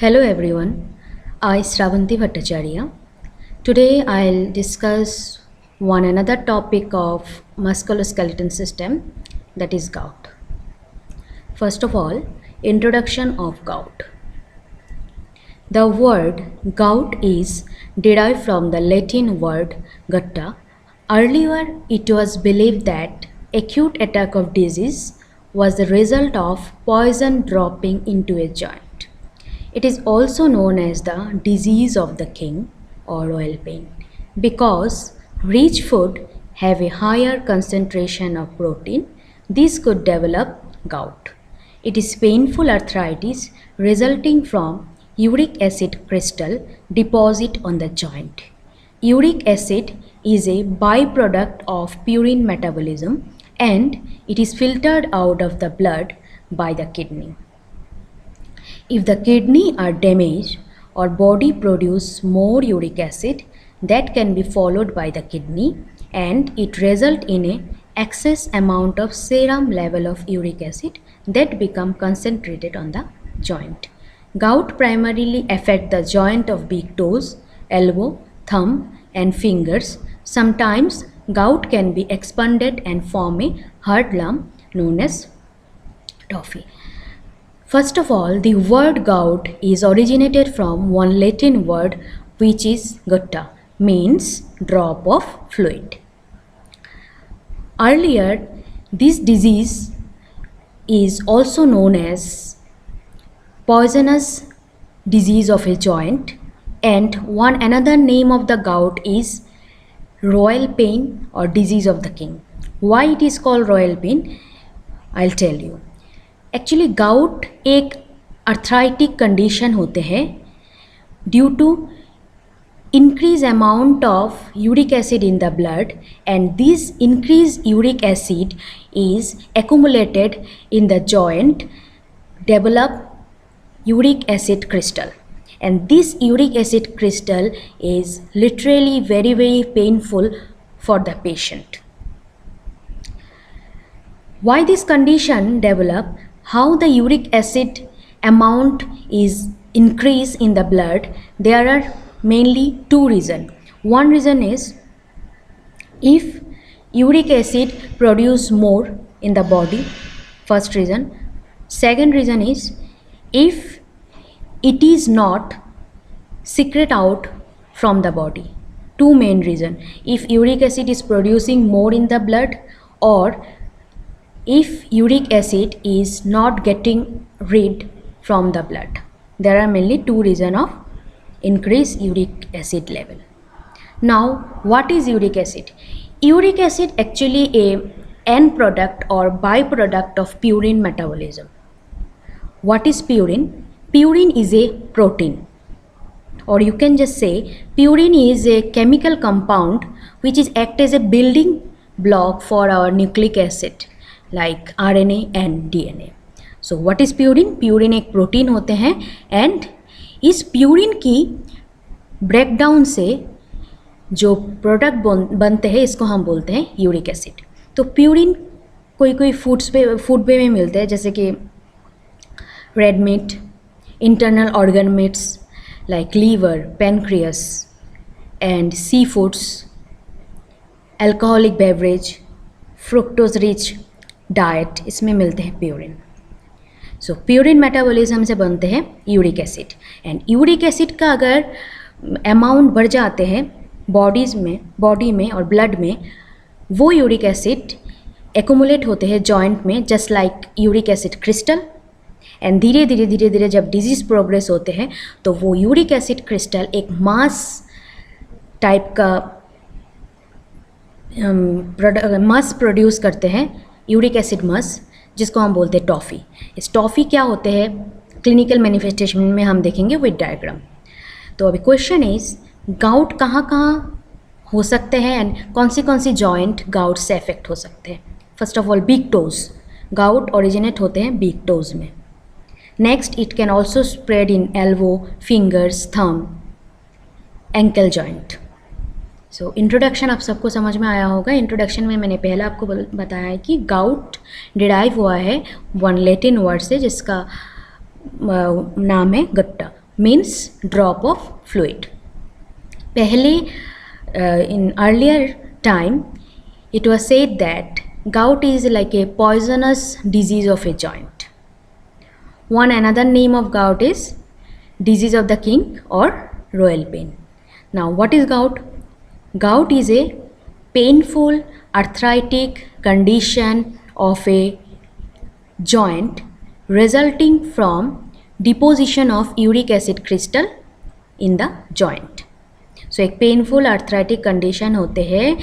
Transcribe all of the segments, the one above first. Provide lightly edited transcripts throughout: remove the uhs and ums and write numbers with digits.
Hello everyone, I Sravanti Bhattacharya. Today I'll discuss one another topic of musculoskeletal system, that is gout. First of all, introduction of gout. The word gout is derived from the Latin word gutta. Earlier it was believed that acute attack of disease was the result of poison dropping into a joint. It is also known as the disease of the king or royal pain because rich food have a higher concentration of protein. This could develop gout. It is painful arthritis resulting from uric acid crystal deposit on the joint. Uric acid is a byproduct of purine metabolism and it is filtered out of the blood by the kidney. If the kidney are damaged or body produce more uric acid, that can be followed by the kidney and it result in a excess amount of serum level of uric acid that become concentrated on the joint. Gout primarily affect the joint of big toes, elbow, thumb and fingers. Sometimes gout can be expanded and form a hard lump known as toffee. First of all, the word gout is originated from one Latin word which is gutta, means drop of fluid. Earlier, this disease is also known as poisonous disease of a joint, and one another name of the gout is royal pain or disease of the king. Why it is called royal pain? I'll tell you. Actually gout एक arthritic condition होते हैं due to increase amount of uric acid in the blood, and this increased uric acid is accumulated in the joint, develop uric acid crystal, and this uric acid crystal is literally very painful for the patient. Why this condition develop? How the uric acid amount is increased in the blood? There are mainly two reasons. One reason is if uric acid produce more in the body, first reason. Second reason is if it is not secret out from the body. Two main reasons. If uric acid is producing more in the blood, or if uric acid is not getting rid from the blood. There are mainly two reasons of increased uric acid level. Now, what is uric acid? Uric acid actually a end product or byproduct of purine metabolism. What is purine? Purine is a protein, or you can just say purine is a chemical compound which is act as a building block for our nucleic acid like RNA and DNA. So what is purine? Purine एक protein होते हैं, and इस purine की breakdown से जो product बनते हैं इसको हम बोलते हैं यूरिक एसिड. तो प्यूरिन कोई फूड पे में मिलते हैं, जैसे कि red meat, internal organ meats like liver, pancreas and sea foods, alcoholic beverage, fructose rich diet, इसमें मिलते हैं प्यूरिन. सो प्यूरिन मेटाबॉलिज्म से बनते हैं uric acid, and uric acid का अगर अमाउंट बढ़ जाते हैं बॉडी में और ब्लड में, वो यूरिक एसिड एक्यूमुलेट होते हैं जॉइंट में just like uric acid crystal, and धीरे धीरे जब डिजीज़ प्रोग्रेस होते हैं तो वो यूरिक एसिड क्रिस्टल एक मास टाइप का मास प्रोड्यूस करते हैं, यूरिक एसिड मास, जिसको हम बोलते हैं टॉफ़ी. इस टॉफ़ी क्या होते हैं क्लिनिकल मैनिफेस्टेशन में हम देखेंगे विद डायग्राम. तो अभी क्वेश्चन इज गाउट कहाँ हो सकते हैं एंड कौन सी जॉइंट गाउट से अफेक्ट हो सकते हैं. First of all big toes. Gout originate होते हैं बिग टोज में. Next it can also spread in elbow, fingers, thumb, ankle joint. So introduction आप सबको समझ में आया होगा. इंट्रोडक्शन में मैंने पहले आपको बताया है कि गाउट डिराइव हुआ है वन लैटिन वर्ड से जिसका नाम है गट्टा. means drop of fluid. पहले in earlier time it was said that gout is like a poisonous disease of a joint. One another name of gout is disease of the king or royal pain. Now what is gout? Gout is a painful arthritic condition of a joint resulting from deposition of uric acid crystal in the joint. सो एक painful arthritic condition होते हैं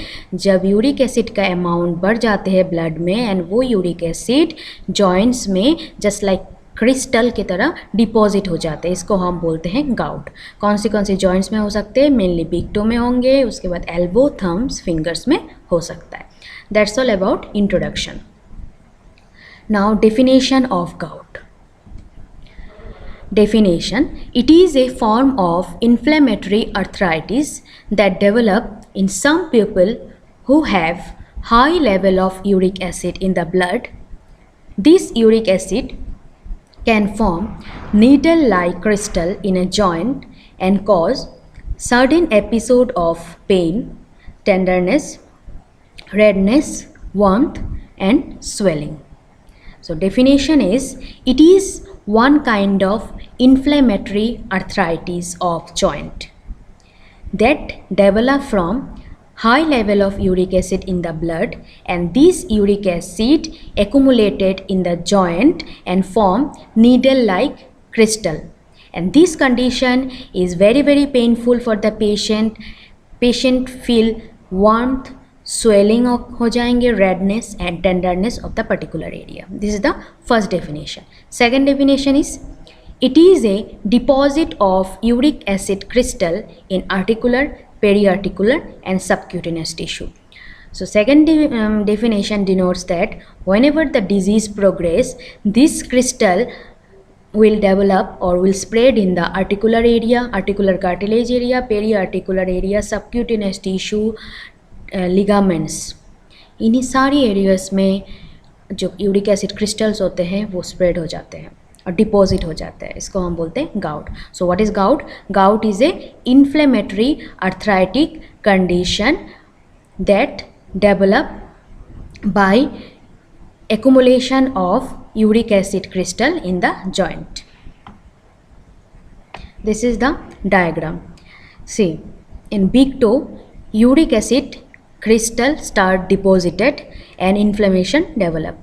जब uric acid का amount बढ़ जाते हैं blood में and वो यूरिक एसिड जॉइंट्स में जस्ट लाइक क्रिस्टल की तरह डिपॉजिट हो जाते हैं. इसको हम बोलते हैं गाउट. कौन सी जॉइंट्स में हो सकते हैं? मेनली बिग टो में होंगे, उसके बाद एल्बो, थम्स, फिंगर्स में हो सकता है. That's all about introduction. Now definition of gout. Definition: it is a form of inflammatory arthritis that develop in some people who have high level of uric acid in the blood. This uric acid can form needle-like crystal in a joint and cause sudden episode of pain, tenderness, redness, warmth and swelling. So definition is, it is one kind of inflammatory arthritis of joint that develop from high level of uric acid in the blood, and this uric acid accumulated in the joint and form needle-like crystal, and this condition is very painful for the patient. Patient feel warmth, swelling हो जाएंगे, redness and tenderness of the particular area. This is the first definition. Second definition is, it is a deposit of uric acid crystal in articular, periarticular and subcutaneous tissue. So second definition denotes that whenever the disease progress, this crystal will develop or will spread in the articular area, articular cartilage area, periarticular area, subcutaneous tissue, ligaments. इन्हीं सारी areas में जो uric acid crystals होते हैं वो spread हो जाते हैं और डिपॉजिट हो जाते हैं. इसको हम बोलते हैं gout. So what is gout? Gout is a inflammatory arthritic condition that develop by accumulation of uric acid crystal in the joint. This is the diagram. See, in big toe, uric acid crystal start deposited and inflammation develop.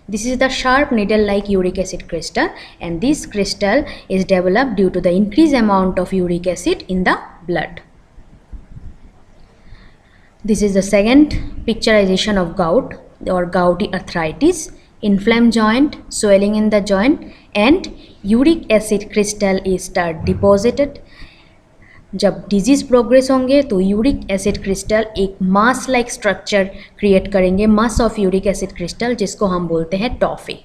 This is the sharp needle-like uric acid crystal, and this crystal is developed due to the increased amount of uric acid in the blood. This is the second picturization of gout or gouty arthritis. Inflamed joint, swelling in the joint, and uric acid crystal is start deposited. जब disease progress होंगे तो uric acid crystal एक मास like structure create करेंगे, mass of uric acid crystal, जिसको हम बोलते हैं toffee.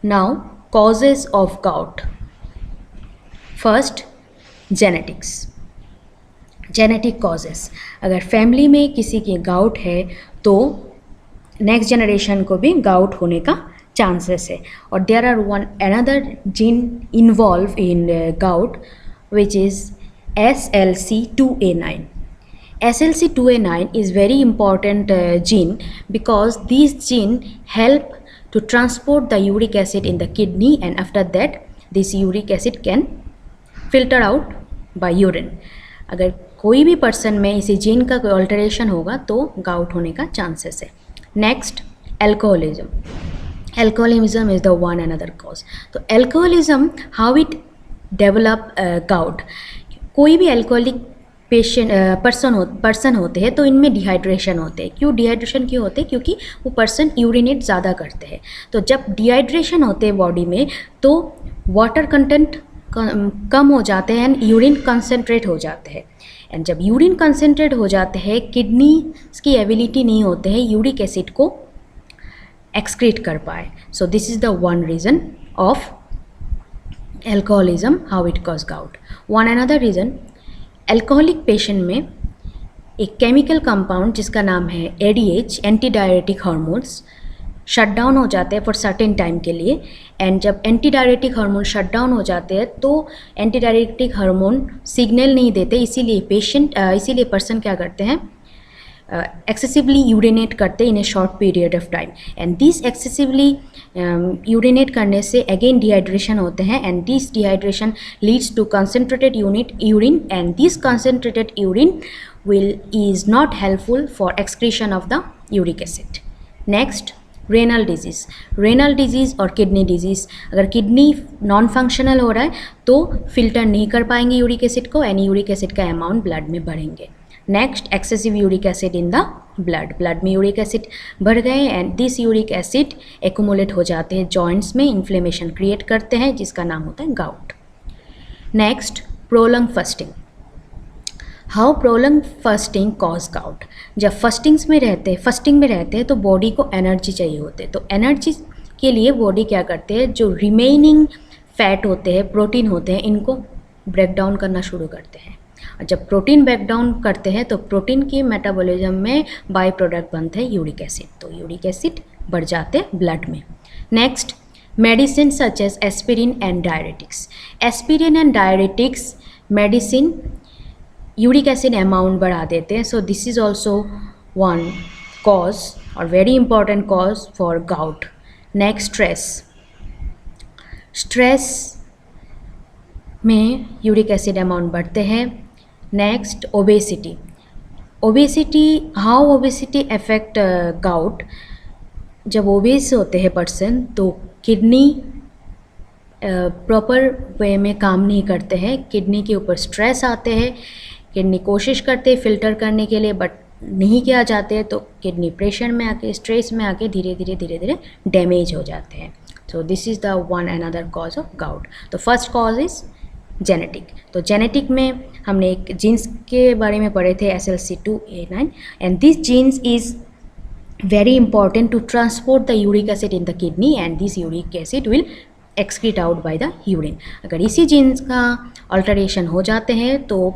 Now causes of gout. First, genetics. Genetic causes. अगर फैमिली में किसी की गाउट है तो नेक्स्ट जनरेशन को भी गाउट होने का चांसेस है. और there are one another gene involve in gout which is SLC2A9. SLC2A9 is very important gene because this gene help to transport the uric acid in the kidney, and after that this uric acid can filter out by urine. अगर कोई भी person में इसी gene का कोई alteration होगा तो gout होने का चांसेस है. Next, alcoholism. Alcoholism is the one another cause. तो alcoholism, how it develop gout. कोई भी alcoholic पर्सन होते हैं तो इनमें डिहाइड्रेशन होते हैं. क्यों डिहाइड्रेशन क्यों होते हैं? क्योंकि वो पर्सन यूरिनेट ज़्यादा करते हैं. तो जब डिहाइड्रेशन होते हैं बॉडी में तो वाटर कंटेंट कम हो जाते हैं एंड यूरिन कंसनट्रेट हो जाते हैं. एंड जब यूरिन कंसनट्रेट हो जाते हैं, किडनी की एबिलिटी नहीं होते हैं यूरिक एसिड को excrete कर पाए. So this is the one reason of alcoholism, how it cause gout. One another reason, alcoholic patient में एक chemical compound जिसका नाम है ADH, antidiuretic hormones, shut down हो जाते हैं फॉर सर्टेन टाइम के लिए, एंड जब anti diuretic hormone shut down हो जाते हैं तो एंटी डायरेटिक हार्मोन सिग्नल नहीं देते, इसीलिए पर्सन क्या करते हैं, excessively urinate करते in a short period of time, and this excessively urinate करने से again dehydration होते हैं, and this dehydration leads to concentrated urine, and this concentrated urine is not helpful for excretion of the uric acid. Next, renal disease और kidney disease. अगर kidney non functional हो रहा है तो फिल्टर नहीं कर पाएंगे यूरिक एसिड को, एंड यूरिक एसिड का अमाउंट ब्लड में बढ़ेंगे. Next, excessive uric acid in the blood में यूरिक एसिड बढ़ गए, and this uric acid accumulate हो जाते हैं जॉइंट्स में, इन्फ्लेमेशन क्रिएट करते हैं जिसका नाम होता है gout. Next, prolong fasting. How prolong fasting cause gout. जब फास्टिंग में रहते हैं तो बॉडी को एनर्जी चाहिए होते हैं, तो एनर्जी के लिए बॉडी क्या करते हैं, जो रिमेनिंग फैट होते हैं, प्रोटीन होते हैं, इनको ब्रेक डाउन करना शुरू करते हैं. और जब प्रोटीन ब्रेक डाउन करते हैं तो प्रोटीन की मेटाबॉलिज्म में बाई प्रोडक्ट बनते हैं यूरिक एसिड, तो यूरिक एसिड बढ़ जाते हैं ब्लड में. Next, medicine such as aspirin and diuretics. Aspirin and diuretics medicine uric acid amount बढ़ा देते हैं, so this is also one cause और very important cause for gout. Next, stress में यूरिक एसिड अमाउंट बढ़ते हैं. Next, obesity. How obesity affect gout. जब obese होते हैं पर्सन तो किडनी प्रॉपर वे में काम नहीं करते हैं, किडनी के ऊपर स्ट्रेस आते हैं, किडनी कोशिश करते हैं फिल्टर करने के लिए बट नहीं किया जाते हैं, तो किडनी प्रेशर में आके, स्ट्रेस में आके धीरे धीरे डैमेज हो जाते हैं. So this is the one another cause of gout. तो फर्स्ट कॉज इज़ जेनेटिक. तो जेनेटिक में हमने एक जीन्स के बारे में पढ़े थे, SLC2A9, and this genes is very important to transport the uric acid in the kidney, and this uric acid will excrete out by the urine. अगर इसी जीन्स का अल्टरेशन हो जाते हैं तो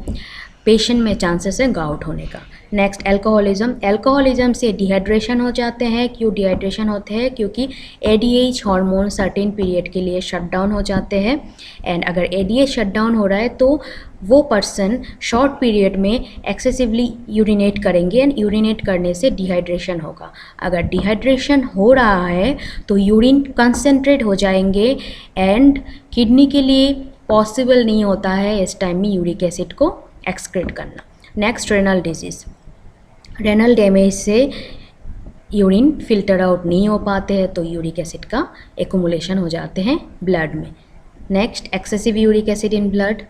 पेशेंट में चांसेस है गाउट होने का. नेक्स्ट, एल्कोहलिज्म से डिहाइड्रेशन हो जाते हैं. क्यों डिहाइड्रेशन होते हैं? क्योंकि ADH हार्मोन सर्टेन पीरियड के लिए शट डाउन हो जाते हैं, एंड अगर ADH शट डाउन हो रहा है तो वो पर्सन शॉर्ट पीरियड में एक्सेसिवली यूरिनेट करेंगे, एंड यूरिनेट करने से डिहाइड्रेशन होगा. अगर डिहाइड्रेशन हो रहा है तो यूरिन कंसनट्रेट हो जाएंगे, एंड किडनी के लिए पॉसिबल नहीं होता है इस टाइम में यूरिक एसिड को एक्सक्रीट करना. नेक्स्ट, रेनल डैमेज से यूरिन फिल्टर आउट नहीं हो पाते हैं तो यूरिक एसिड का एक्यूमुलेशन हो जाते हैं ब्लड में. Next, excessive uric acid in blood.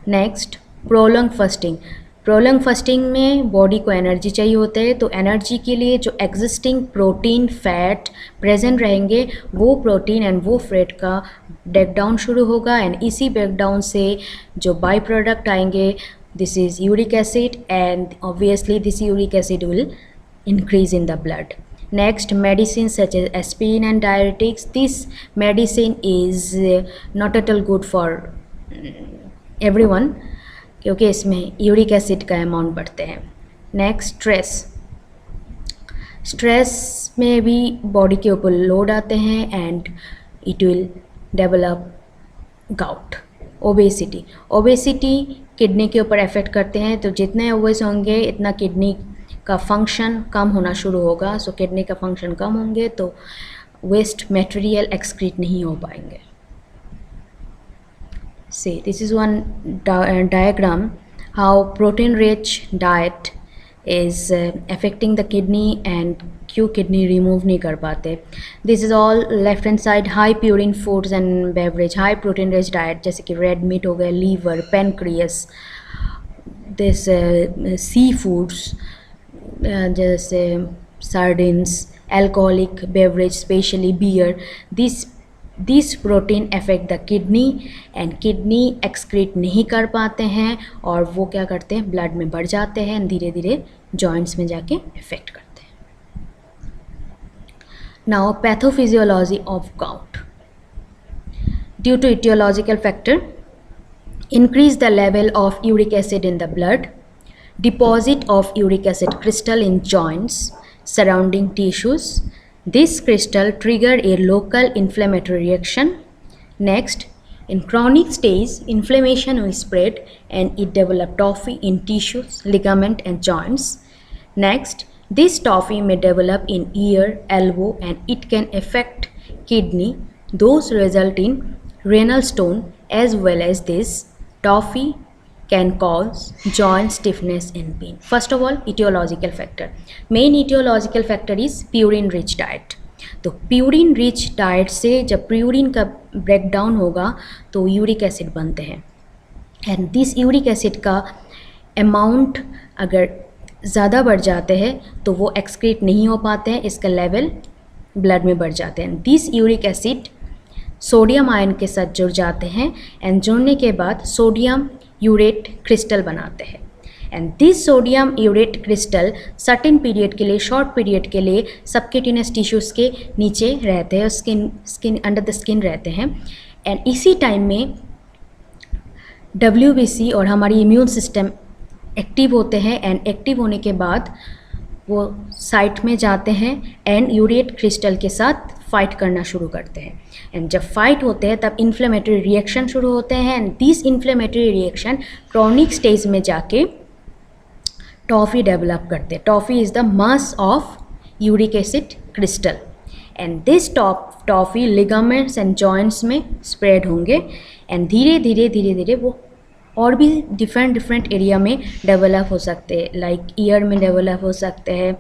Next, prolong fasting में बॉडी को एनर्जी चाहिए होता है, तो एनर्जी के लिए जो एग्जिस्टिंग प्रोटीन फैट प्रेजेंट रहेंगे वो प्रोटीन एंड वो फैट का ब्रेकडाउन शुरू होगा, एंड इसी ब्रेकडाउन से जो बाई प्रोडक्ट आएंगे, this is uric acid, and obviously this uric acid will increase in the blood. Next, medicines such as aspirin and diuretics. This medicine is not at all good for everyone क्योंकि इसमें uric acid का amount बढ़ते हैं. Next, stress में भी body के ऊपर load आते हैं, and it will develop gout. Obesity kidney के ऊपर इफेक्ट करते हैं, तो जितने ओबेस होंगे इतना किडनी का फंक्शन कम होना शुरू होगा. सो किडनी का फंक्शन कम होंगे तो वेस्ट मटेरियल एक्सक्रीट नहीं हो पाएंगे. See, this is one diagram how protein rich diet is affecting the kidney and क्यों किडनी रिमूव नहीं कर पाते. This is all left hand side high purine foods and beverage, high protein rich diet जैसे कि red meat हो गया, liver, pancreas, this sea foods जैसे sardines, alcoholic beverage specially beer. This protein affect the kidney, and kidney excrete नहीं कर पाते हैं और वो क्या करते हैं, ब्लड में बढ़ जाते हैं एंड धीरे धीरे जॉइंट्स में जाके इफेक्ट करते हैं. Now, pathophysiology of gout. Due to etiological factor, increase the level of uric acid in the blood, deposit of uric acid crystal in joints, surrounding tissues, This crystal trigger a local inflammatory reaction. Next, in chronic stage, inflammation will spread and it develop tophi in tissues, ligament and joints. Next, this tophi may develop in ear, elbow and it can affect kidney. Those result in renal stone as well as this tophi can cause joint stiffness and pain. First of all, etiological factor. Main etiological factor is purine rich diet. तो purine rich diet से जब purine का breakdown होगा तो uric acid बनते हैं and this uric acid का amount अगर ज़्यादा बढ़ जाते हैं तो वो एक्सक्रीट नहीं हो पाते हैं, इसका लेवल ब्लड में बढ़ जाते हैं. This uric acid sodium ion के साथ जुड़ जाते हैं एंड जुड़ने के बाद सोडियम यूरेट क्रिस्टल बनाते हैं and this sodium urate crystal certain period के लिए, शॉर्ट पीरियड के लिए सबक्यूटेनियस टिश्यूज़ के नीचे रहते हैं, स्किन अंडर द स्किन रहते हैं एंड इसी टाइम में WBC और हमारी इम्यून सिस्टम एक्टिव होते हैं एंड एक्टिव होने के बाद वो साइट में जाते हैं एंड यूरेट क्रिस्टल के साथ फाइट करना शुरू करते हैं एंड जब फाइट होते हैं तब इन्फ्लेमेटरी रिएक्शन शुरू होते हैं and this inflammatory reaction chronic stage में जाके टॉफ़ी डेवलप करते हैं. Toffee is the mass of uric acid crystal and this toffee ligaments and joints में स्प्रेड होंगे एंड धीरे धीरे वो और भी डिफरेंट एरिया में डेवलप हो सकते हैं. लाइक ईयर में डेवलप हो सकते हैं,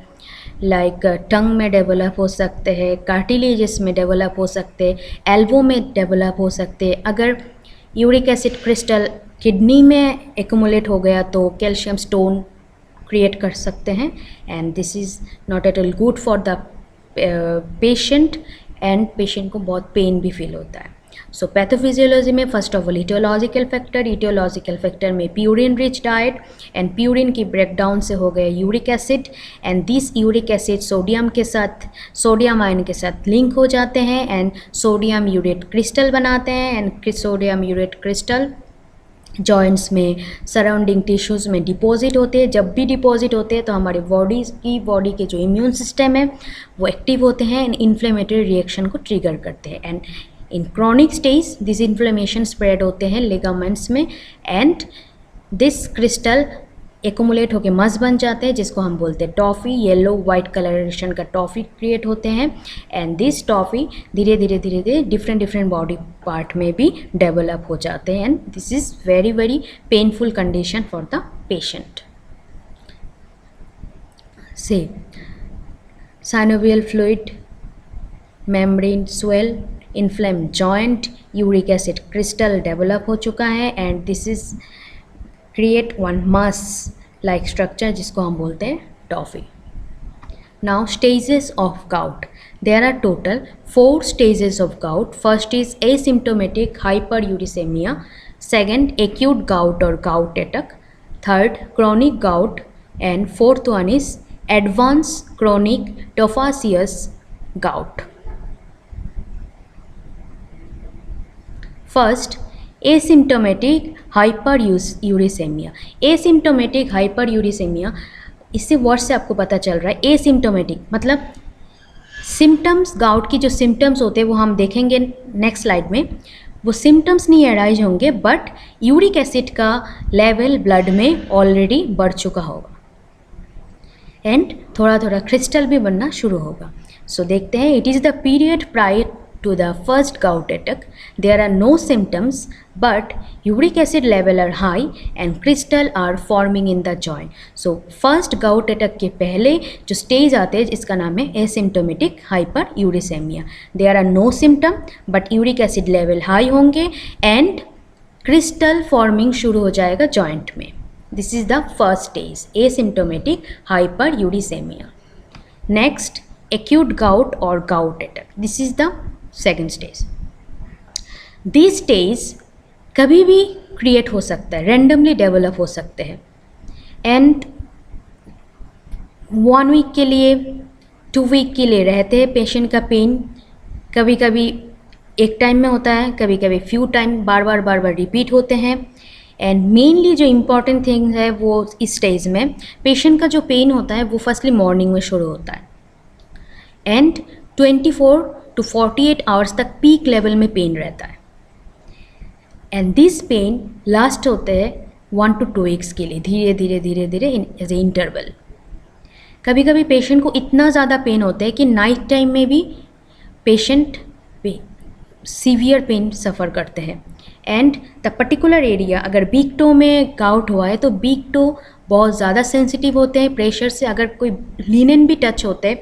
लाइक टंग में डेवलप हो सकते हैं, कार्टिलेजेस में डेवलप हो सकते हैं, एल्बो में डेवलप हो सकते हैं. अगर यूरिक एसिड क्रिस्टल किडनी में एक्यूमुलेट हो गया तो कैल्शियम स्टोन क्रिएट कर सकते हैं and this is not at all good for the patient and patient को बहुत पेन भी फील होता है. सो पैथोफिजियोलॉजी में first of all etiological factor में purine rich diet and purine की ब्रेकडाउन से हो गए uric acid and this uric acid sodium ion के साथ लिंक हो जाते हैं एंड सोडियम यूरेट क्रिस्टल बनाते हैं and sodium urate crystal joints में, सराउंडिंग टिश्यूज़ में डिपॉजिट होते हैं. जब भी डिपॉजिट होते हैं तो हमारे बॉडी के जो इम्यून सिस्टम है वो एक्टिव होते हैं एंड इन्फ्लेमेटरी रिएक्शन को ट्रिगर करते हैं and in chronic stage this inflammation spread होते हैं लिगामेंट्स में एंड दिस क्रिस्टल एक्यूमुलेट होकर मस बन जाते हैं जिसको हम बोलते हैं टॉफ़ी. येलो वाइट कलरेशन का टॉफ़ी क्रिएट होते हैं एंड दिस टॉफ़ी धीरे धीरे डिफरेंट बॉडी पार्ट में भी डेवलप हो जाते हैं and this is very painful condition for the patient. से synovial fluid, membrane swell, inflame joint, uric acid crystal develop हो चुका है and this is create one mass like structure जिसको हम बोलते हैं tophi. Now stages of gout. There are total 4 stages of gout. First is asymptomatic hyperuricemia. Second, acute gout or gout attack. Third, chronic gout. And fourth one is advanced chronic tophaceous gout. First, asymptomatic hyperuricemia. Asymptomatic hyperuricemia, इससे word से आपको पता चल रहा है asymptomatic मतलब symptoms, gout की जो सिम्टम्स होते हैं वो हम देखेंगे नेक्स्ट स्लाइड में. वो सिम्टम्स नहीं अराइज होंगे बट यूरिक एसिड का लेवल ब्लड में ऑलरेडी बढ़ चुका होगा एंड थोड़ा क्रिस्टल भी बनना शुरू होगा. सो देखते हैं. It is the period prior to the first gout attack. There are no symptoms but uric acid level are high and crystal are forming in the joint. So first gout attack के पहले जो stage आते हैं इसका नाम है asymptomatic hyperuricemia. There are no symptom but uric acid level high होंगे and crystal forming शुरू हो जाएगा joint में. This is the first stage, asymptomatic hyperuricemia. Next, acute gout or gout attack. This is the second stage. This stage कभी भी create हो सकता है, रेंडमली डेवलप हो सकते हैं एंड 1 वीक के लिए 2 वीक के लिए रहते हैं. पेशेंट का पेन कभी कभी एक टाइम में होता है, कभी कभी फ्यू टाइम बार बार रिपीट होते हैं एंड मेनली जो इम्पॉर्टेंट थिंग है वो इस स्टेज में पेशेंट का जो पेन होता है वो फर्स्टली मॉर्निंग में शुरू होता है एंड 24 to 48 आवर्स तक पीक लेवल में पेन रहता है एंड दिस पेन लास्ट होते हैं 1 to 2 वीक्स के लिए, धीरे धीरे धीरे धीरे एज ए इंटरवल। कभी कभी पेशेंट को इतना ज़्यादा पेन होता है कि नाइट टाइम में भी पेशेंट सीवियर पेन सफ़र करते हैं एंड द पर्टिकुलर एरिया, अगर बिग टो में गाउट हुआ है तो बिग टो बहुत ज़्यादा सेंसिटिव होते हैं प्रेशर से। अगर कोई लिनेन भी टच होते हैं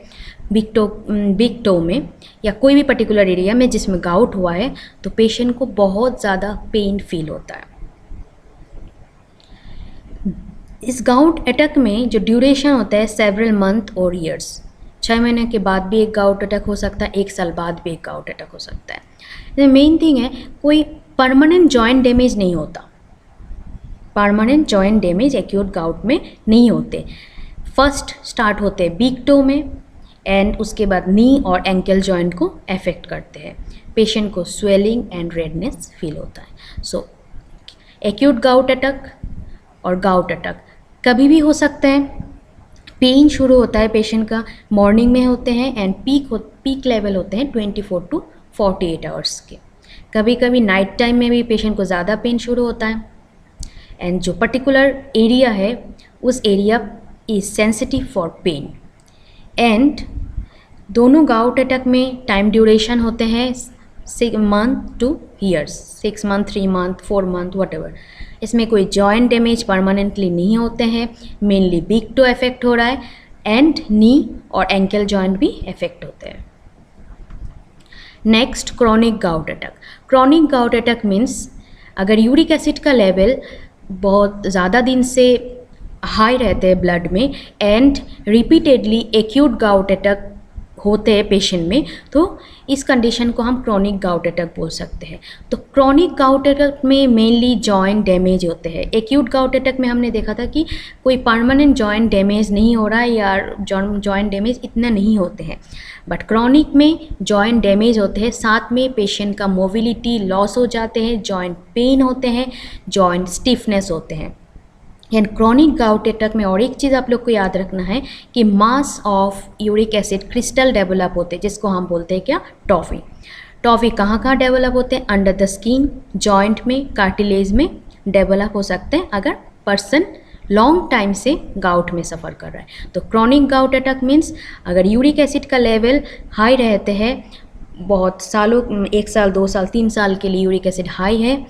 बिग टो में या कोई भी पर्टिकुलर एरिया में जिसमें गाउट हुआ है तो पेशेंट को बहुत ज़्यादा पेन फील होता है। इस गाउट अटैक में जो ड्यूरेशन होता है सेवरल मंथ और ईयर्स, 6 महीने के बाद भी एक गाउट अटैक हो सकता है, 1 साल बाद भी एक गाउट अटैक हो सकता है। मेन थिंग है कोई परमानेंट जॉइंट डैमेज नहीं होता, permanent joint damage acute gout में नहीं होते। फर्स्ट स्टार्ट होते हैं बिग टो में एंड उसके बाद नी और एंकल जॉइंट को अफेक्ट करते हैं। पेशेंट को स्वेलिंग एंड रेडनेस फील होता है। सो एक्यूट गाउट अटैक और गाउट अटैक कभी भी हो सकता है। पेन शुरू होता है पेशेंट का मॉर्निंग में होते हैं एंड पीक लेवल होते हैं 24 to 48 आवर्स के। कभी कभी नाइट टाइम में भी पेशेंट को ज़्यादा पेन शुरू होता है एंड जो पर्टिकुलर एरिया है उस area is sensitive for pain. And दोनों गाउट अटैक में टाइम ड्यूरेशन होते हैं 6 month to years, 6 month, 3 month, 4 month, whatever। इसमें कोई जॉइंट डैमेज परमानेंटली नहीं होते हैं, मेनली बिग टो इफेक्ट हो रहा है एंड नी और एंकल जॉइंट भी इफेक्ट होते हैं। Next chronic gout attack. Chronic gout attack means अगर यूरिक एसिड का लेवल बहुत ज़्यादा दिन से हाई रहते हैं ब्लड में and repeatedly acute gout attack होते हैं पेशेंट में, तो इस कंडीशन को हम क्रॉनिक गाउट अटैक बोल सकते हैं। तो क्रॉनिक गाउट अटैक में मेनली जॉइंट डैमेज होते हैं। एक्यूट गाउट अटैक में हमने देखा था कि कोई परमानेंट जॉइंट डैमेज नहीं हो रहा है या जॉइंट डैमेज इतना नहीं होते हैं, बट क्रॉनिक में जॉइंट डैमेज होते हैं, साथ में पेशेंट का मोबिलिटी लॉस हो जाते हैं, जॉइंट पेन होते हैं, जॉइंट स्टिफनेस होते हैं। एंड क्रॉनिक गाउट अटैक में और एक चीज़ आप लोग को याद रखना है कि mass of uric acid crystal develop होते हैं, जिसको हम बोलते हैं क्या, टॉफ़ी। टॉफ़ी कहाँ कहाँ डेवलप होते हैं, अंडर द स्किन, जॉइंट में, कार्टिलेज में डेवलप हो सकते हैं अगर पर्सन लॉन्ग टाइम से गाउट में सफ़र कर रहा है। तो क्रॉनिक गाउट अटैक मीन्स अगर यूरिक एसिड का लेवल हाई रहते हैं बहुत सालों, 1 साल 2 साल 3 साल के लिए यूरिक एसिड हाई है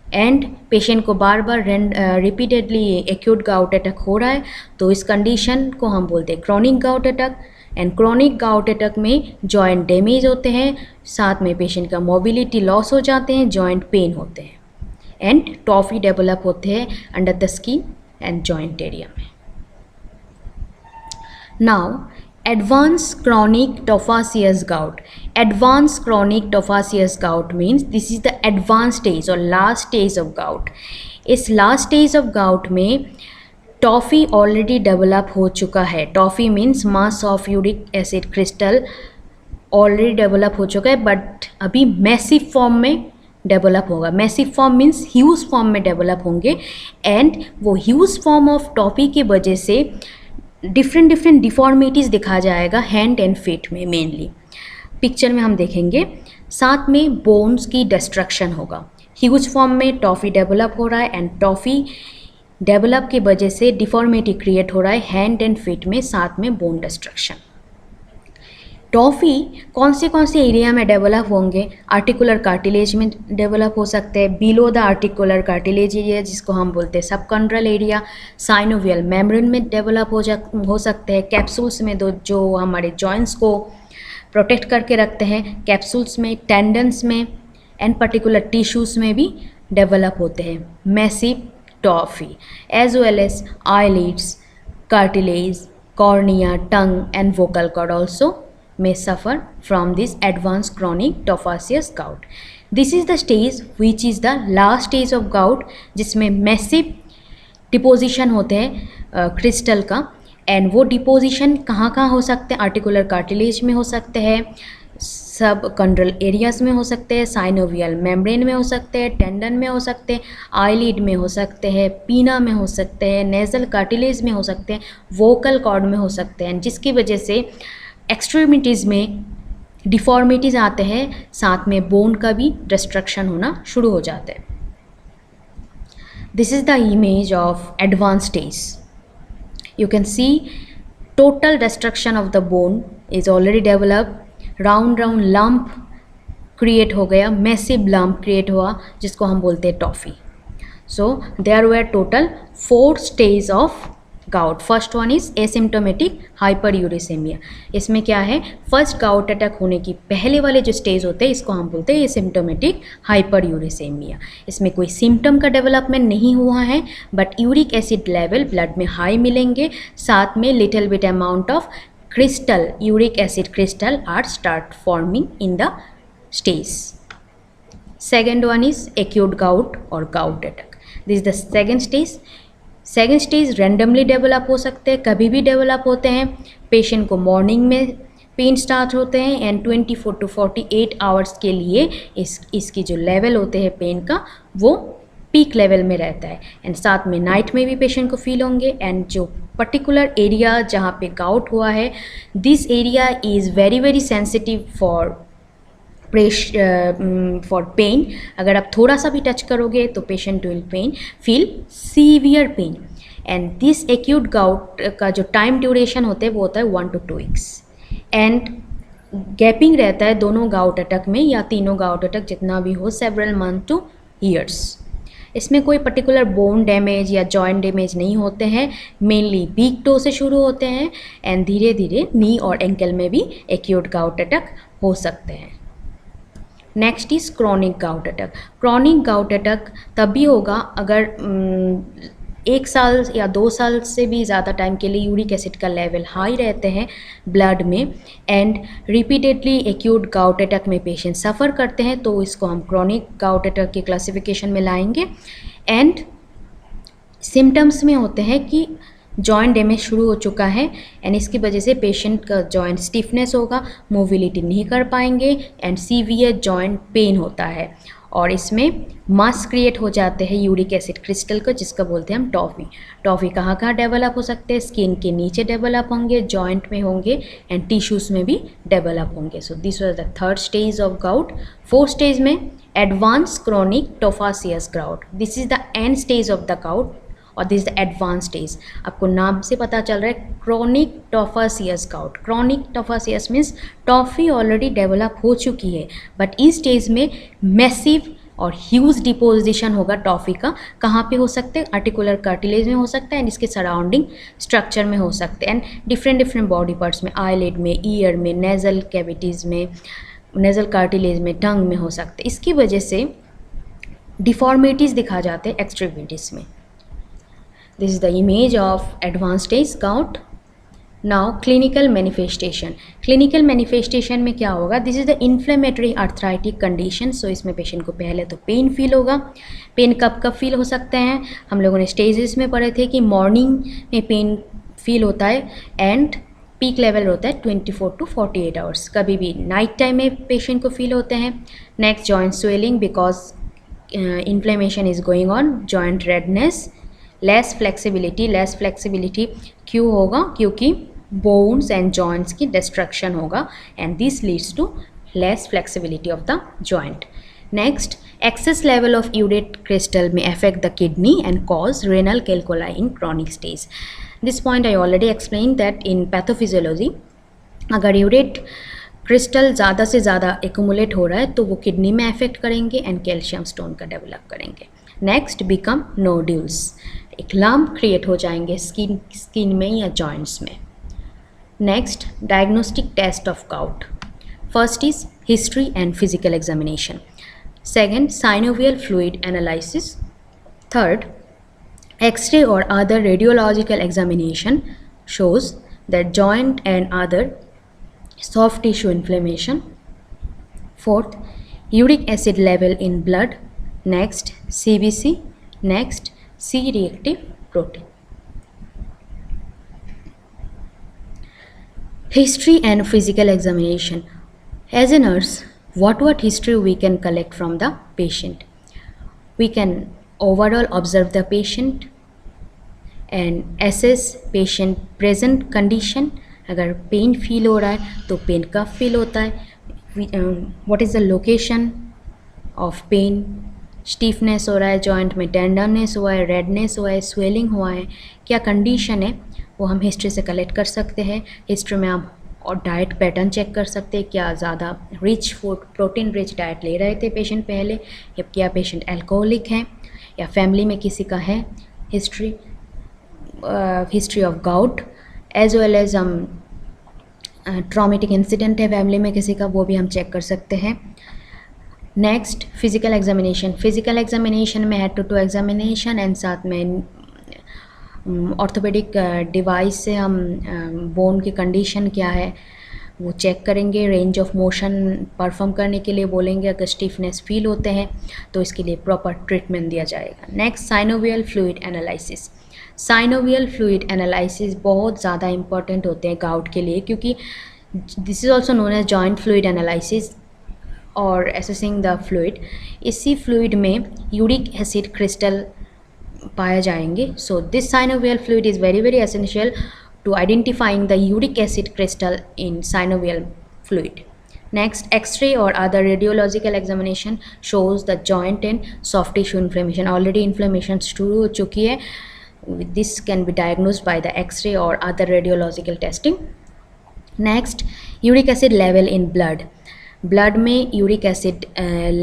एंड पेशेंट को बार बार रिपीटेडली एक्यूट गाउट अटैक हो रहा है, तो इस कंडीशन को हम बोलते हैं chronic gout attack. And chronic gout attack में जॉइंट डैमेज होते हैं, साथ में पेशेंट का मोबिलिटी लॉस हो जाते हैं, जॉइंट पेन होते हैं एंड टॉफ़ी डेवलप होते हैं under the skin and joint area में। Now advanced chronic tophaceous gout. Advanced chronic tophaceous gout means this is the advanced stage or last stage of gout. इस last stage of gout में toffee already develop हो चुका है। Toffee means mass of uric acid crystal already develop हो चुका है, but अभी massive form में डेवलप होगा। Massive form means huge form में डेवलप होंगे एंड वो ह्यूज फॉर्म ऑफ टॉफ़ी की वजह से डिफरेंट डिफॉर्मिटीज़ दिखा जाएगा हैंड एंड फीट में। मेनली पिक्चर में हम देखेंगे, साथ में बोन्स की डिस्ट्रक्शन होगा। ह्यूज फॉर्म में टॉफ़ी डेवलप हो रहा है एंड टॉफ़ी डेवलप की वजह से डिफॉर्मिटी क्रिएट हो रहा है हैंड एंड फीट में, साथ में बोन डिस्ट्रक्शन। टॉफ़ी कौन से एरिया में डेवलप होंगे, आर्टिकुलर कार्टिलेज में डेवलप हो सकते हैं, below the articular cartilage area जिसको हम बोलते हैं सबकॉन्ड्रल एरिया, साइनोवियल मेम्ब्रेन में डेवलप हो सकते हैं, कैप्सूल्स में जो हमारे जॉइंट्स को प्रोटेक्ट करके रखते हैं, कैप्सूल्स में, टेंडन्स में एंड पर्टिकुलर टिश्यूज़ में भी डेवलप होते हैं massive tophi, as well as eyelids, cartilage, cornea, tongue and vocal cord also may suffer from this advanced chronic tophaceous gout. This is the stage which is the last stage of gout, जिसमें massive deposition होते हैं crystal का and वो deposition कहाँ हो सकते हैं, articular cartilage में हो सकते हैं, सब कंड्रल एरियाज में हो सकते हैं, साइनोवियल मेम्ब्रेन में हो सकते हैं, टेंडन में हो सकते हैं, आईलिड में हो सकते हैं, पीना में हो सकते हैं, नेजल कार्टिलेज में हो सकते हैं, वोकल कॉर्ड में हो सकते हैं, जिसकी वजह से एक्सट्रीमिटीज़ में डिफॉर्मिटीज़ आते हैं, साथ में बोन का भी डिस्ट्रक्शन होना शुरू हो जाता है। This is the image of advance stage. You can see total destruction of the bone is already developed, round lump create हो गया, massive lump create हुआ जिसको हम बोलते हैं toffee. So there were total 4 stages of gout. First one is asymptomatic hyperuricemia. इसमें क्या है, फर्स्ट गाउट अटैक होने की पहले वाले जो स्टेज होते हैं इसको हम बोलते हैं एसिम्टोमेटिक हाइपरयूरिसेमिया। इसमें कोई सिम्टम का डेवलपमेंट नहीं हुआ है, but uric acid level blood में हाई मिलेंगे, साथ में little bit amount of crystal, uric acid crystal are start forming in the stage. Second one is acute gout और gout attack. This is the second stage. Second stage randomly develop हो सकते हैं, कभी भी develop होते हैं। Patient को morning में पेन स्टार्ट होते हैं एंड 24 to 48 आवर्स के लिए इसकी जो लेवल होते हैं पेन का वो पीक लेवल में रहता है, एंड साथ में नाइट में भी पेशेंट को फील होंगे। एंड जो पर्टिकुलर एरिया जहाँ पे गाउट हुआ है, this area is very very sensitive for pain. अगर आप थोड़ा सा भी टच करोगे तो patient will feel severe pain. And this acute gout का जो टाइम ड्यूरेशन होता है वो होता है 1 to 2 weeks, एंड गैपिंग रहता है दोनों गाउट अटैक में या तीनों गाउट अटैक जितना भी हो, सेवरल मंथ टू ईयर्स। इसमें कोई पर्टिकुलर बोन डैमेज या जॉइंट डैमेज नहीं होते हैं, मेनली वीक टो से शुरू होते हैं एंड धीरे धीरे नी और एंकल में भी एक्यूट गाउट अटैक हो सकते हैं। Next is chronic gout attack. Chronic gout attack तभी होगा अगर 1 साल या 2 साल से भी ज़्यादा टाइम के लिए यूरिक एसिड का लेवल हाई रहते हैं ब्लड में, and repeatedly acute gout attack में पेशेंट सफ़र करते हैं, तो इसको हम क्रॉनिक गाउट अटैक की क्लासिफिकेशन में लाएंगे। एंड सिम्टम्स में होते हैं कि जॉइंट डैमेज शुरू हो चुका है एंड इसकी वजह से पेशेंट का जॉइंट स्टिफनेस होगा, मोबिलिटी नहीं कर पाएंगे एंड सीवियर जॉइंट पेन होता है। और इसमें मास क्रिएट हो जाते हैं यूरिक एसिड क्रिस्टल को, जिसका बोलते हैं हम टॉफ़ी। टॉफ़ी कहाँ कहाँ डेवलप हो सकते हैं, स्किन के नीचे डेवलप होंगे, जॉइंट में होंगे एंड टिश्यूज़ में भी डेवलप होंगे। So this was the third stage of gout. Fourth stage में advance chronic tophaceous gout. This is the end stage of the gout और दिस द एडवांस स्टेज। आपको नाम से पता चल रहा है chronic tophaceous gout. Chronic tophaceous means tophi already develop हो चुकी है, बट इस स्टेज में मैसिव और ह्यूज डिपोजिशन होगा टॉफ़ी का। कहाँ पे हो सकते हैं, आर्टिकुलर कार्टिलेज में हो सकता है एंड इसके सराउंडिंग स्ट्रक्चर में हो सकते हैं, एंड डिफरेंट बॉडी पार्ट्स में, आईलिड में, ईयर में, नेज़ल कैविटीज़ में, नेज़ल कार्टिलेज में, टंग में हो सकते हैं। इसकी वजह से डिफॉर्मिटीज़ दिखा जाते हैं एक्सट्रीमिटीज़ में। This is the image of advanced stage gout. Now clinical manifestation. Clinical manifestation में क्या होगा, this is the inflammatory arthritic condition. So इसमें पेशेंट को पहले तो पेन फील होगा। पेन कब फील हो सकते हैं, हम लोगों ने स्टेजेस में पढ़े थे कि मॉर्निंग में पेन फील होता है एंड पीक लेवल होता है 24 to 48 आवर्स। कभी भी नाइट टाइम में पेशेंट को फील होते हैं। Next joint swelling because inflammation is going on, joint redness, less flexibility क्यों होगा, क्योंकि बोन्स एंड जॉइंट्स की डिस्ट्रक्शन होगा and this leads to less flexibility of the joint. Next, excess level of urate crystal may affect the kidney and cause renal calculi in chronic stage. This point I already explained that in pathophysiology, अगर urate crystal ज़्यादा से ज़्यादा accumulate हो रहा है तो वो kidney में अफेक्ट करेंगे एंड कैल्शियम स्टोन का डेवलप करेंगे। नेक्स्ट, बिकम नोड्यूल्स, एक लम्प क्रिएट हो जाएंगे स्किन में या जॉइंट्स में। Next, diagnostic test of gout. First is history and physical examination. Second, synovial fluid analysis. Third, X-ray or other radiological examination shows that joint and other soft tissue inflammation. Fourth, uric acid level in blood. Next, CBC. Next, C-reactive protein. History and physical examination. As a nurse, what history we can collect from the patient? We can overall observe the patient and assess patient present condition. अगर pain feel हो रहा है तो pen कब feel होता है, what is the location of pain, stiffness हो रहा है जॉइंट में, टेंडरनेस हुआ है, रेडनेस हुआ है, स्वेलिंग हुआ है, क्या कंडीशन है, वो हम हिस्ट्री से कलेक्ट कर सकते हैं। हिस्ट्री में हम और डाइट पैटर्न चेक कर सकते हैं, क्या ज़्यादा rich food, protein rich diet ले रहे थे पेशेंट पहले, या क्या पेशेंट अल्कोहलिक है, या फैमिली में किसी का है history of gout, as well as हम ट्रॉमेटिक इंसिडेंट है फैमिली में किसी का, वो भी हम चेक कर सकते हैं। Next physical examination, physical examination में head to toe examination and साथ में ऑर्थोपेडिक डिवाइस से हम बोन की कंडीशन क्या है वो चेक करेंगे। रेंज ऑफ मोशन परफॉर्म करने के लिए बोलेंगे, अगर स्टिफनेस फील होते हैं तो इसके लिए प्रॉपर ट्रीटमेंट दिया जाएगा। Next synovial fluid analysis, synovial fluid analysis बहुत ज़्यादा इंपॉर्टेंट होते हैं गाउट के लिए, क्योंकि this is also known as joint fluid analysis और एसेसिंग द फ्लूइड। इसी फ्लूइड में यूरिक एसिड क्रिस्टल पाया जाएंगे। So this synovial fluid is very very essential to identifying the uric acid crystal in synovial fluid. Next, X-ray or other radiological examination shows the joint and soft tissue inflammation. Already inflammation शुरू हो चुकी है. This can be diagnosed by the X-ray or other radiological testing. Next, uric acid level in blood. Blood में uric acid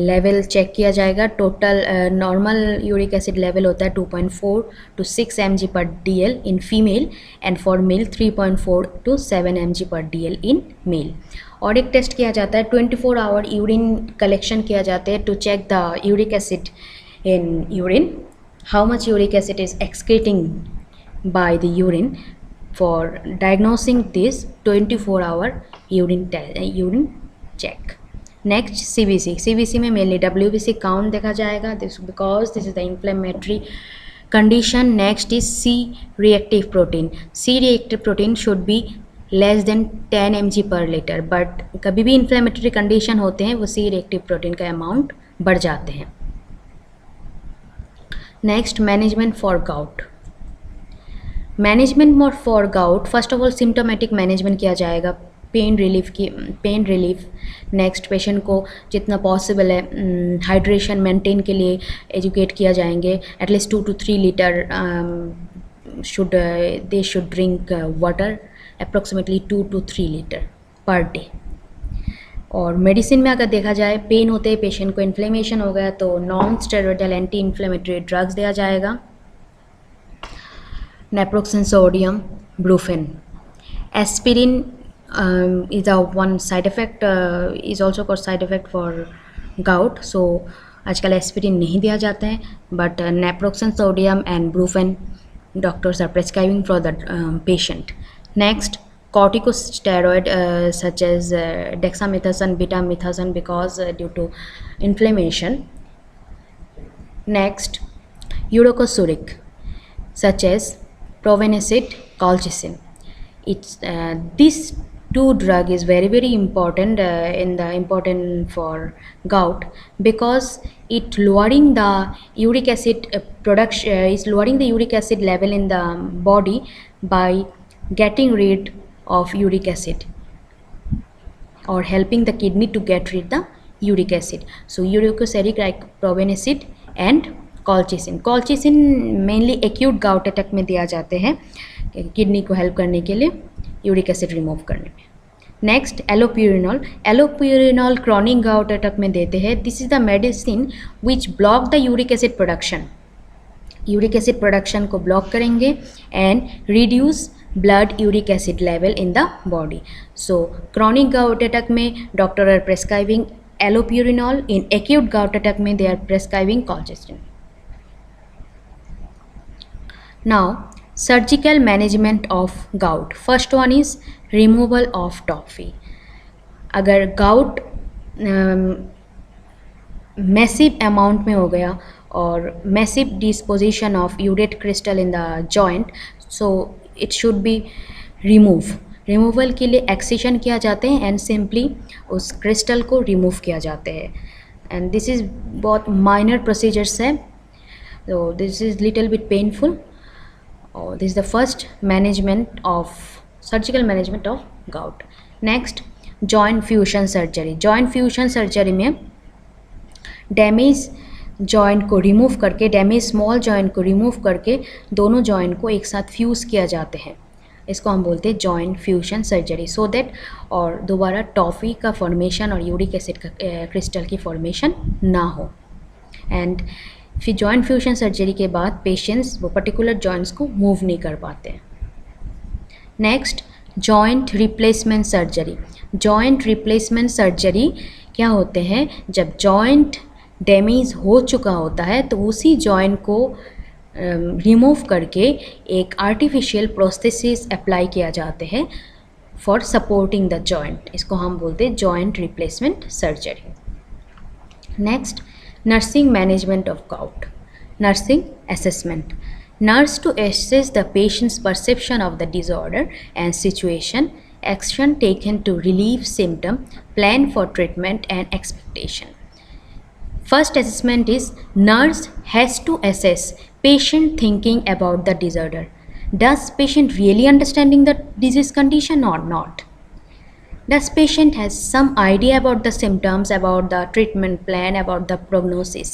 level check किया जाएगा। Total normal uric acid level होता है 2.4 to 6 mg/dl in female and for male 3.4 to 7 mg/dl in male. और एक test किया जाता है 24 आवर यूरिन कलेक्शन किया जाता है to check the uric acid in urine, how much uric acid is excreting by the urine for diagnosing this 24 hour urine check. Next CBC में mainly WBC count देखा जाएगा, this because this is the inflammatory condition. Next is C reactive protein, C reactive protein should be less than 10 mg/L, but कभी भी inflammatory condition होते हैं वो C reactive protein का amount बढ़ जाते हैं। Next management for gout, management for gout first of all symptomatic management किया जाएगा, पेन रिलीफ। नेक्स्ट पेशेंट को जितना पॉसिबल है हाइड्रेशन मेंटेन के लिए एजुकेट किया जाएंगे। At least 2 to 3 litre they should drink water, approximately 2 to 3 litre per day. और मेडिसिन में अगर देखा जाए पेन होते हैं पेशेंट को, इन्फ्लेमेशन हो गया तो non steroidal anti inflammatory drugs दिया जाएगा, naproxen, sodium, Brufen. Aspirin is a one side effect, is also called side effect for gout, so आजकल एस्पिरिन नहीं दिया जाता है, but naproxen, sodium and Brufen doctors are prescribing for the patient. Next corticosteroid such as dexamethasone, betamethasone because due to inflammation. Next, uricosuric such as probenecid, colchicine. It's this two drug is very very important important for gout because it lowering the uric acid production, is lowering the uric acid level in the body by getting rid of uric acid or helping the kidney to get rid the uric acid. So uricosuric like probenecid and colchicine mainly acute gout attack में दिया जाते हैं kidney को help करने के लिए, uric acid remove करने में। Next allopurinol chronic gout attack में देते हैं। This is the medicine which block the uric acid production, uric acid production को ब्लॉक करेंगे and reduce blood uric acid level in the body. So chronic gout attack में doctor are prescribing allopurinol, in acute gout attack में they are prescribing colchicine. Now surgical management of gout. First one is removal of tophi. अगर gout massive amount में हो गया और massive disposition of urate crystal in the joint, so it should be removed. Removal के लिए excision किया जाते हैं एंड सिंपली उस क्रिस्टल को रिमूव किया जाते हैं एंड दिस इज़ बहुत माइनर प्रोसीजर्स है, तो this is little bit painful. This is the first management of surgical management of gout. Next, joint fusion surgery. Joint fusion surgery में damage joint को remove करके, damage small joint को remove करके दोनों joint को एक साथ फ्यूज़ किया जाते हैं। इसको हम बोलते हैं joint fusion surgery, so that और दोबारा टॉफ़ी का फॉर्मेशन और यूरिक एसिड का क्रिस्टल की फॉर्मेशन ना हो। एंड फिर जॉइंट फ्यूजन सर्जरी के बाद पेशेंट्स वो पर्टिकुलर जॉइंट्स को मूव नहीं कर पाते हैं। Next, joint replacement surgery. Joint replacement surgery क्या होते हैं, जब जॉइंट डैमेज हो चुका होता है तो उसी जॉइंट को रिमूव करके एक आर्टिफिशियल प्रोस्थेसिस अप्लाई किया जाते हैं फॉर सपोर्टिंग द जॉइंट। इसको हम बोलते हैं joint replacement surgery. Next, nursing management of gout. Nursing assessment. Nurse to assess the patient's perception of the disorder and situation, action taken to relieve symptom, plan for treatment and expectation. First assessment is nurse has to assess patient thinking about the disorder. Does patient really understanding the disease condition or not? Does patient has some idea about the symptoms, about the treatment plan, about the prognosis?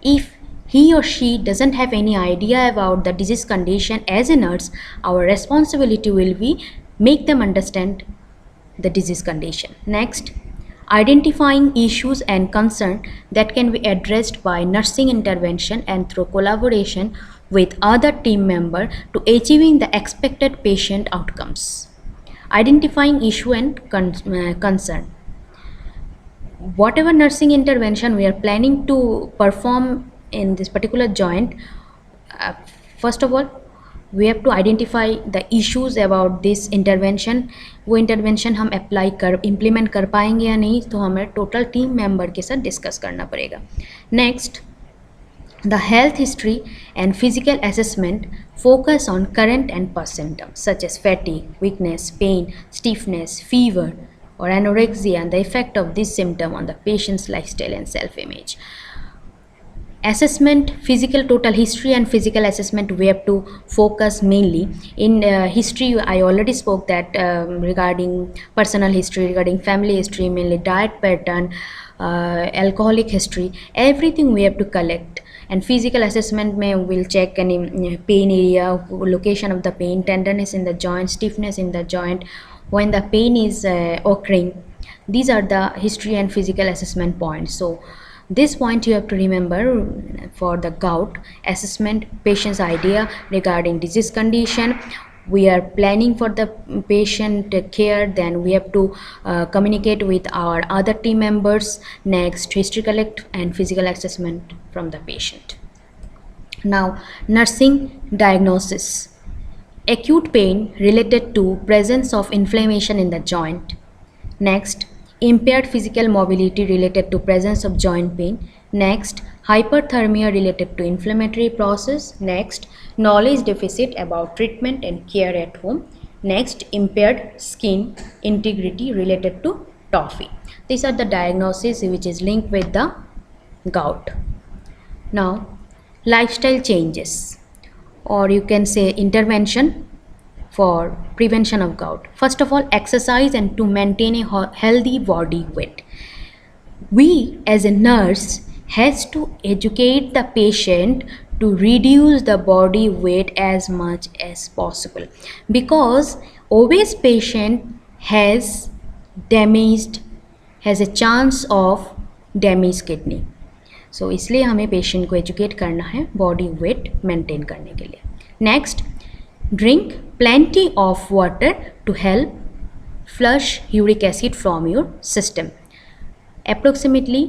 If he or she doesn't have any idea about the disease condition, as a nurse, our responsibility will be make them understand the disease condition. Next, identifying issues and concern that can be addressed by nursing intervention and through collaboration with other team member to achieving the expected patient outcomes. Identifying issue and concern. Whatever nursing intervention we are planning to perform in this particular joint, first of all we have to identify the issues about this intervention. वो intervention हम apply कर implement कर पाएंगे या नहीं, तो हमें total team member के साथ discuss करना पड़ेगा. Next, the health history and physical assessment focus on current and past symptoms such as fatigue, weakness, pain, stiffness, fever or anorexia, and the effect of this symptom on the patient's lifestyle and self-image. Assessment, physical total history and physical assessment, we have to focus mainly in history. I already spoke that regarding personal history, regarding family history, mainly diet pattern, alcoholic history, everything we have to collect. And physical assessment में will check any pain area, location of the pain, tenderness in the joint, stiffness in the joint, when the pain is occurring. These are the history and physical assessment points. So this point you have to remember for the gout assessment, patient's idea regarding disease condition. We are planning for the patient care, then we have to communicate with our other team members. Next, history collect and physical assessment from the patient. Now, nursing diagnosis. Acute pain related to presence of inflammation in the joint. Next, impaired physical mobility related to presence of joint pain. Next, hyperthermia related to inflammatory process. Next, knowledge deficit about treatment and care at home. Next, impaired skin integrity related to toffee. These are the diagnoses which is linked with the gout. Now, lifestyle changes, or you can say intervention for prevention of gout. First of all, exercise and to maintain a healthy body weight. We as a nurse has to educate the patient to reduce the body weight as much as possible, because obese patient has a chance of damaged kidney. So इसलिए हमें patient को educate करना है body weight maintain करने के लिए. Next, drink plenty of water to help flush uric acid from your system. Approximately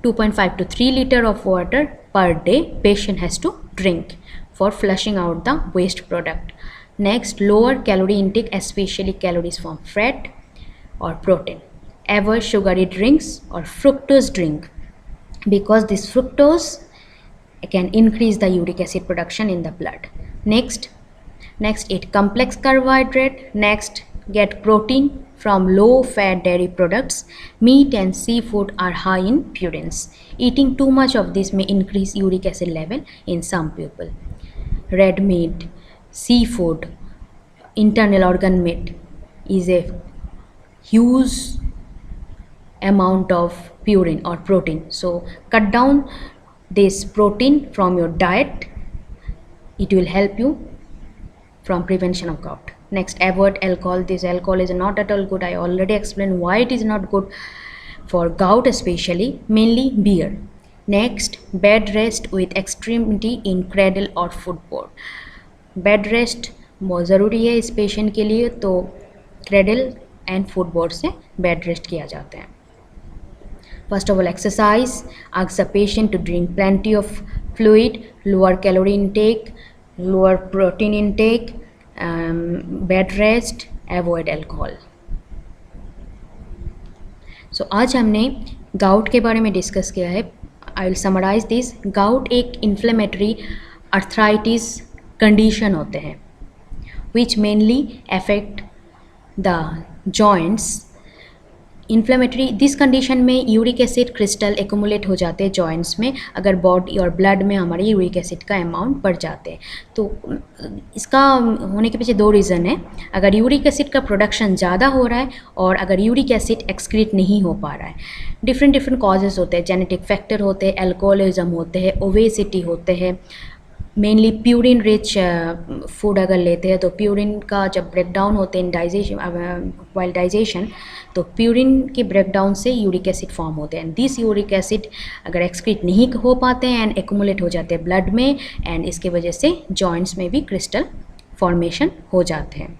2.5 to 3 liter of water per day patient has to drink for flushing out the waste product. Next, lower calorie intake, especially calories from fat or protein. Avoid sugary drinks or fructose drink, because this fructose can increase the uric acid production in the blood. Next, eat complex carbohydrate. Next, get protein from low fat dairy products. Meat and seafood are high in purines. Eating too much of this may increase uric acid level in some people. Red meat, seafood, internal organ meat is a huge amount of purine or protein. So cut down this protein from your diet. It will help you from prevention of gout. Next, avoid alcohol. This alcohol is not at all good. I already explained why it is not good for gout, especially mainly beer. Next, bed rest with extremity in cradle or footboard. Bed rest बहुत ज़रूरी है इस patient के लिए, तो cradle and footboard से bed rest किया जाता है. First of all, exercise. Ask the patient to drink plenty of fluid, lower calorie intake, lower protein intake, bed rest, avoid alcohol. So आज हमने गाउट के बारे में डिस्कस किया है. I will summarise this. Gout एक इन्फ्लेमेटरी अर्थराइटिस कंडीशन होते हैं which mainly affect the joints. Inflammatory this condition में यूरिक एसिड क्रिस्टल एक्यूमुलेट हो जाते हैं जॉइंट्स में अगर बॉडी और ब्लड में हमारे यूरिक एसिड का अमाउंट बढ़ जाते हैं. तो इसका होने के पीछे दो रीज़न है. अगर यूरिक एसिड का प्रोडक्शन ज़्यादा हो रहा है और अगर यूरिक एसिड एक्सक्रीट नहीं हो पा रहा है. डिफरेंट कॉजेज़ होते हैं. जेनेटिक फैक्टर होते हैं, अल्कोहलिज्म होते हैं, ओबेसिटी होते हैं. मेनली प्यूरिन रिच फूड अगर लेते हैं तो प्यूरिन का जब ब्रेकडाउन होते हैं डाइजेशन वाइल डाइजेशन, तो प्यूरिन के ब्रेकडाउन से यूरिक एसिड फॉर्म होते हैं. दिस यूरिक एसिड अगर एक्सक्रीट नहीं हो पाते हैं एंड एक्यूमुलेट हो जाते हैं ब्लड में, एंड इसके वजह से जॉइंट्स में भी क्रिस्टल फॉर्मेशन हो जाते हैं.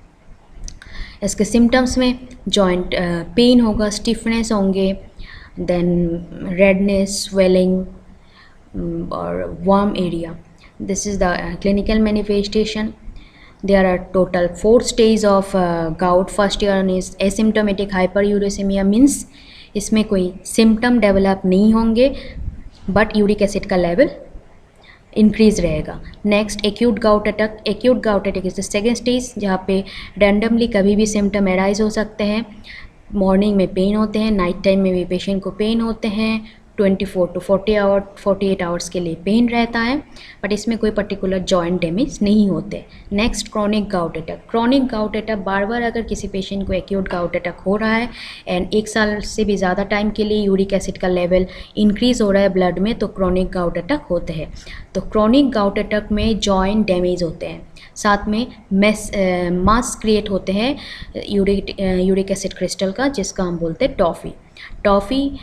इसके सिम्टम्स में जॉइंट पेन होगा, स्टिफनेस होंगे, देन रेडनेस, स्वेलिंग और warm area. This is the clinical manifestation. There are total 4 stages of gout. First one is asymptomatic hyperuricemia, means इसमें कोई सिम्टम डेवलप नहीं होंगे बट यूरिक एसिड का level increase रहेगा. Next, acute gout attack. Acute gout attack is the second stage जहाँ पे randomly कभी भी सिम्टम एराइज हो सकते हैं. मॉर्निंग में पेन होते हैं, नाइट टाइम में भी पेशेंट को पेन होते हैं. 24 to 48 आवर्स के लिए पेन रहता है, बट इसमें कोई पर्टिकुलर जॉइंट डैमेज नहीं होते. Next, chronic gout attack. Chronic gout attack बार बार अगर किसी पेशेंट को एक्यूट गाउट अटैक हो रहा है एंड 1 साल से भी ज़्यादा टाइम के लिए यूरिक एसिड का लेवल इंक्रीज़ हो रहा है ब्लड में, तो क्रॉनिक गाउट अटैक होते हैं. तो क्रॉनिक गाउट अटैक में जॉइंट डैमेज होते हैं, साथ में मास क्रिएट होते हैं यूरिक एसिड क्रिस्टल का, जिसका हम बोलते हैं टॉफ़ी. टॉफ़ी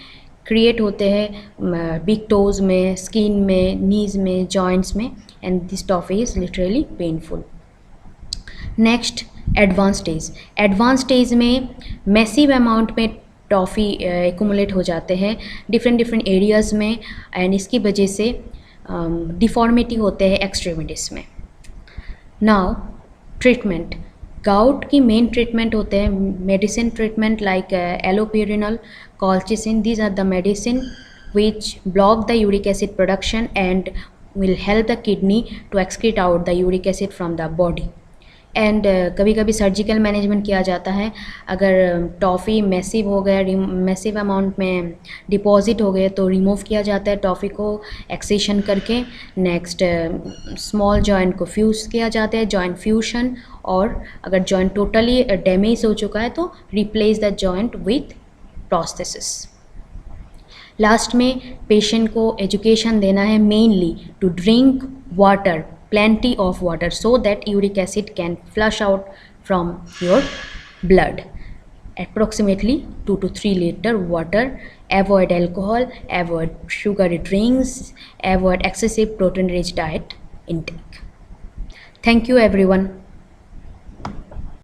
क्रिएट होते हैं बिग टोज़ में, स्किन में, नीज़ में, जॉइंट्स में, and this toffee is literally painful. Next, advance stage. Advance stage में मैसिव अमाउंट में टॉफ़ी एक्यूमुलेट हो जाते हैं डिफरेंट एरियाज़ में, एंड इसकी वजह से डिफॉर्मिटी होते हैं एक्सट्रीमिटीज़ में. Now treatment. गाउट की मेन ट्रीटमेंट होते हैं medicine treatment like allopurinol, colchicine. These are the medicine which block the uric acid production and will help the kidney to excrete out the uric acid from the body. And कभी कभी surgical management किया जाता है. अगर toffee massive हो गया, massive amount में deposit हो गए, तो रिमूव किया जाता है टॉफ़ी को एक्सेशन करके. नेक्स्ट, स्मॉल जॉइंट को फ्यूज़ किया जाता है, जॉइंट फ्यूशन. और अगर जॉइंट टोटली डैमेज हो चुका है तो replace the joint with prosthesis. Last में पेशेंट को एजुकेशन देना है mainly to drink water, plenty of water, so that uric acid can flush out from your blood. Approximately 2 to 3 liter water. Avoid alcohol, avoid sugary drinks, avoid excessive protein rich diet intake. Thank you everyone.